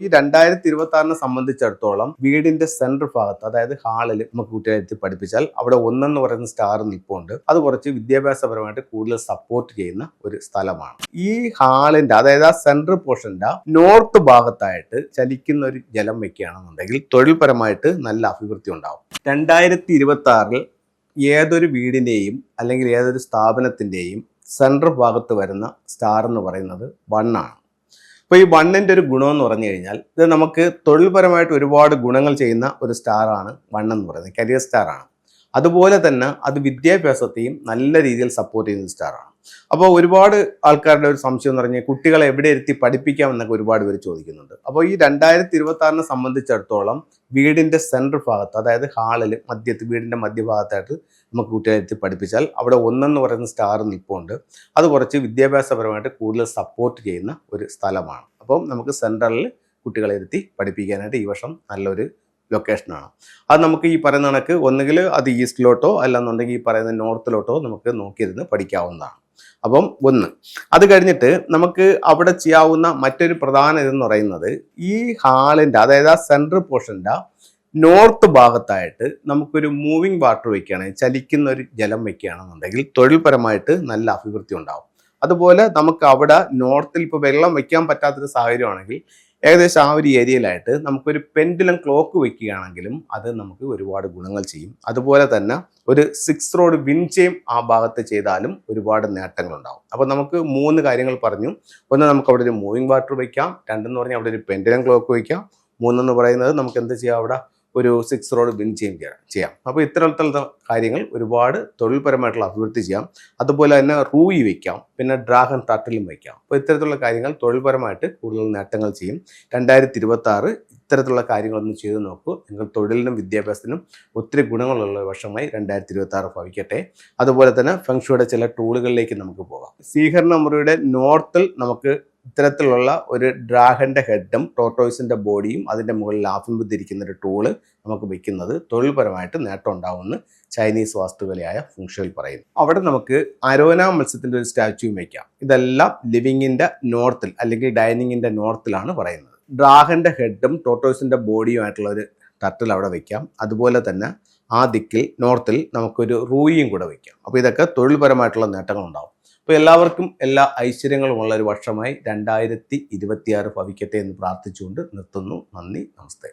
ഈ 2026 സംബന്ധിച്ചിടത്തോളം വീടിന്റെ സെൻട്രൽ ഭാഗത്ത്, അതായത് ഹാളിൽ നമുക്ക് കുട്ടികളെ എത്തി പഠിപ്പിച്ചാൽ അവിടെ ഒന്നെന്ന് പറയുന്ന സ്റ്റാർ നിൽപ്പുണ്ട്. അത് കുറച്ച് വിദ്യാഭ്യാസപരമായിട്ട് കൂടുതൽ സപ്പോർട്ട് ചെയ്യുന്ന ഒരു സ്ഥലമാണ്. ഈ ഹാളിന്റെ, അതായത് ആ സെൻട്രൽ പോർഷന്റെ നോർത്ത് ഭാഗത്തായിട്ട് ചലിക്കുന്ന ഒരു ജലം വെക്കുകയാണെന്നുണ്ടെങ്കിൽ തൊഴിൽപരമായിട്ട് നല്ല അഭിവൃദ്ധി ഉണ്ടാവും. 2026 ഏതൊരു വീടിന്റെയും അല്ലെങ്കിൽ ഏതൊരു സ്ഥാപനത്തിന്റെയും സെൻട്രൽ ഭാഗത്ത് വരുന്ന സ്റ്റാർ എന്ന് പറയുന്നത് 1 ആണ്. അപ്പോൾ ഈ 1ന്റെ ഒരു ഗുണമെന്ന് പറഞ്ഞു കഴിഞ്ഞാൽ ഇത് നമുക്ക് തൊഴിൽപരമായിട്ട് ഒരുപാട് ഗുണങ്ങൾ ചെയ്യുന്ന ഒരു സ്റ്റാറാണ് 1 എന്ന് പറയുന്നത്. കരിയർ സ്റ്റാറാണ്. അതുപോലെ തന്നെ അത് വിദ്യാഭ്യാസത്തെയും നല്ല രീതിയിൽ സപ്പോർട്ട് ചെയ്യുന്ന സ്റ്റാറാണ്. അപ്പോൾ ഒരുപാട് ആൾക്കാരുടെ ഒരു സംശയം എന്ന് പറഞ്ഞാൽ കുട്ടികളെ എവിടെ ഇരുത്തി പഠിപ്പിക്കാം എന്നൊക്കെ ഒരുപാട് പേര് ചോദിക്കുന്നുണ്ട്. അപ്പോൾ ഈ 2026 സംബന്ധിച്ചിടത്തോളം വീടിന്റെ സെൻട്രൽ ഭാഗത്ത്, അതായത് ഹാളിൽ വീടിന്റെ മധ്യഭാഗത്തായിട്ട് നമുക്ക് കുട്ടികളെ ഇരുത്തി പഠിപ്പിച്ചാൽ അവിടെ ഒന്നെന്ന് പറയുന്ന സ്റ്റാർ നിൽപ്പുണ്ട്. അത് കുറച്ച് വിദ്യാഭ്യാസപരമായിട്ട് കൂടുതൽ സപ്പോർട്ട് ചെയ്യുന്ന ഒരു സ്ഥലമാണ്. അപ്പം നമുക്ക് സെൻട്രലിൽ കുട്ടികളെ ഇരുത്തി പഠിപ്പിക്കാനായിട്ട് ഈ വർഷം നല്ലൊരു ലൊക്കേഷനാണ്. അത് നമുക്ക് ഈ പറയുന്ന കണക്ക് ഒന്നുകിൽ അത് ഈസ്റ്റിലോട്ടോ അല്ലെന്നുണ്ടെങ്കിൽ ഈ പറയുന്ന നോർത്തിലോട്ടോ നമുക്ക് നോക്കിയിരുന്ന് പഠിക്കാവുന്നതാണ്. അപ്പം അത് കഴിഞ്ഞിട്ട് നമുക്ക് അവിടെ ചെയ്യാവുന്ന മറ്റൊരു പ്രധാന ഇതെന്ന് പറയുന്നത് ഈ ഹാളിന്റെ, അതായത് ആ സെൻട്രൽ പോർഷന്റെ നോർത്ത് ഭാഗത്തായിട്ട് നമുക്കൊരു മൂവിങ് വാട്ടർ വെക്കുകയാണെങ്കിൽ, ചലിക്കുന്ന ഒരു ജലം വെക്കുകയാണെന്നുണ്ടെങ്കിൽ തൊഴിൽപരമായിട്ട് നല്ല അഭിവൃദ്ധി ഉണ്ടാവും. അതുപോലെ നമുക്ക് അവിടെ നോർത്തിൽ ഇപ്പോൾ വെള്ളം വെക്കാൻ പറ്റാത്തൊരു സാഹചര്യമാണെങ്കിൽ ഏകദേശം ആ ഒരു ഏരിയയിലായിട്ട് നമുക്കൊരു പെൻഡുലം ക്ലോക്ക് വെക്കുകയാണെങ്കിലും അത് നമുക്ക് ഒരുപാട് ഗുണങ്ങൾ ചെയ്യും. അതുപോലെ തന്നെ ഒരു 6 റോഡ് വിൻചെയിം ആ ഭാഗത്ത് ചെയ്താലും ഒരുപാട് നേട്ടങ്ങളുണ്ടാവും. അപ്പോൾ നമുക്ക് 3 കാര്യങ്ങൾ പറഞ്ഞു. ഒന്ന്, നമുക്ക് അവിടെ ഒരു മൂവിങ് വാട്ടർ വയ്ക്കാം. 2 എന്ന് പറഞ്ഞാൽ അവിടെ ഒരു പെൻഡുലം ക്ലോക്ക് വയ്ക്കാം. 3 എന്ന് പറയുന്നത് നമുക്ക് എന്ത് ചെയ്യാം, അവിടെ ഒരു 6 റോഡ് വിൻചെയിം ചെയ്യാം. അപ്പോൾ ഇത്തരത്തിലുള്ള കാര്യങ്ങൾ ഒരുപാട് തൊഴിൽപരമായിട്ടുള്ള അഭിവൃദ്ധി ചെയ്യാം. അതുപോലെ തന്നെ റൂയി വയ്ക്കാം, പിന്നെ ഡ്രാഗൺ ടർട്ടിലും വയ്ക്കാം. അപ്പോൾ ഇത്തരത്തിലുള്ള കാര്യങ്ങൾ തൊഴിൽപരമായിട്ട് കൂടുതൽ നേട്ടങ്ങൾ ചെയ്യും. 2026 ഇത്തരത്തിലുള്ള കാര്യങ്ങളൊന്നും ചെയ്തു നോക്കൂ. നിങ്ങൾ തൊഴിലിനും വിദ്യാഭ്യാസത്തിനും ഒത്തിരി ഗുണങ്ങളുള്ള വർഷമായി 2026 ഭവിക്കട്ടെ. അതുപോലെ തന്നെ ഫെങ്ഷുയുടെ ചില ടൂളുകളിലേക്ക് നമുക്ക് പോകാം. സ്വീകരണ മുറിയുടെ നോർത്തിൽ നമുക്ക് ഇത്തരത്തിലുള്ള ഒരു ഡ്രാഗന്റെ ഹെഡും ടോർട്ടോയ്സിന്റെ ബോഡിയും അതിൻ്റെ മുകളിൽ ആഭിമുഖ്യത്തിരിക്കുന്ന ഒരു ടൂള് നമുക്ക് വെക്കുന്നത് തൊഴിൽപരമായിട്ട് നേട്ടം ഉണ്ടാവുമെന്ന് ചൈനീസ് വാസ്തുകലയായ ഫെങ്ഷുയിൽ പറയുന്നു. അവിടെ നമുക്ക് അരോന മത്സ്യത്തിന്റെ ഒരു സ്റ്റാച്യൂയും വയ്ക്കാം. ഇതെല്ലാം ലിവിങ്ങിന്റെ നോർത്തിൽ അല്ലെങ്കിൽ ഡൈനിങ്ങിന്റെ നോർത്തിലാണ് പറയുന്നത്. ഡ്രാഗന്റെ ഹെഡും ടോർട്ടോയ്സിന്റെ ബോഡിയുമായിട്ടുള്ള ഒരു ടർട്ടിൽ അവിടെ വയ്ക്കാം. അതുപോലെ തന്നെ ആ ദിക്കിൽ നോർത്തിൽ നമുക്കൊരു റൂയിയും കൂടെ വയ്ക്കാം. അപ്പോൾ ഇതൊക്കെ തൊഴിൽപരമായിട്ടുള്ള നേട്ടങ്ങളുണ്ടാവും. അപ്പോൾ എല്ലാവർക്കും എല്ലാ ഐശ്വര്യങ്ങളുമുള്ള ഒരു വർഷമായി 2026 ഭവിക്കട്ടെ എന്ന് പ്രാർത്ഥിച്ചുകൊണ്ട് നിർത്തുന്നു. നന്ദി, നമസ്തേ.